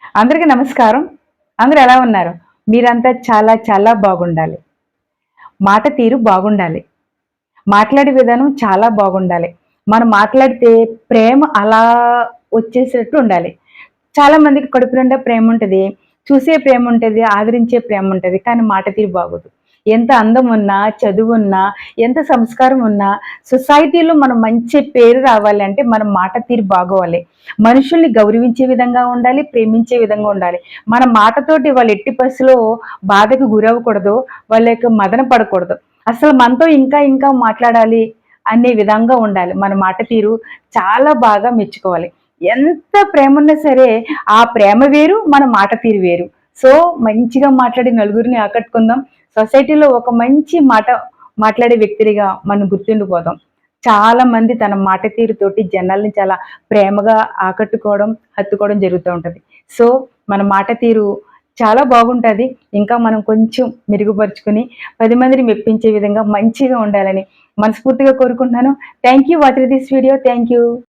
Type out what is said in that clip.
అందరికీ నమస్కారం. అందరూ ఎలా ఉన్నారు? మీరంతా చాలా చాలా బాగుండాలి. మాట తీరు బాగుండాలి. మాట్లాడే విధానం చాలా బాగుండాలి. మనం మాట్లాడితే ప్రేమ అలా వచ్చేసేట్టు ఉండాలి. చాలా మందికి కడుపు నిండా ప్రేముంటది. చూసే ప్రేముంటది, ఆదరించే ప్రేముంటది. కానీ మాట తీరు బాగోదు. ఎంత అందం ఉన్నా, చదువున్నా, ఎంత సంస్కారం ఉన్నా, సొసైటీలో మనం మంచి పేరు రావాలంటే మన మాట తీరు బాగోవాలి. మనుషుల్ని గౌరవించే విధంగా ఉండాలి, ప్రేమించే విధంగా ఉండాలి. మన మాటతోటి వాళ్ళు ఎట్టి పరిస్థితిలో బాధకు గురవ్వకూడదు. వాళ్ళ యొక్క మదన పడకూడదు. అసలు మనతో ఇంకా ఇంకా మాట్లాడాలి అనే విధంగా ఉండాలి. మన మాట తీరు చాలా బాగా మెచ్చుకోవాలి. ఎంత ప్రేమున్నా సరే, ఆ ప్రేమ వేరు, మన మాట తీరు వేరు. సో, మంచిగా మాట్లాడి నలుగురిని ఆకట్టుకుందాం. సొసైటీలో ఒక మంచి మాట మాట్లాడే వ్యక్తిగా మనం గుర్తుండిపోదాం. చాలా మంది తన మాట తీరుతోటి జనాల్ని చాలా ప్రేమగా ఆకట్టుకోవడం, హత్తుకోవడం జరుగుతూ ఉంటది. సో, మన మాట తీరు చాలా బాగుంటది. ఇంకా మనం కొంచెం మెరుగుపరుచుకొని 10 మందిని మెప్పించే విధంగా మంచిగా ఉండాలని మనస్ఫూర్తిగా కోరుకుంటున్నాను. Thank you watching this video. Thank you.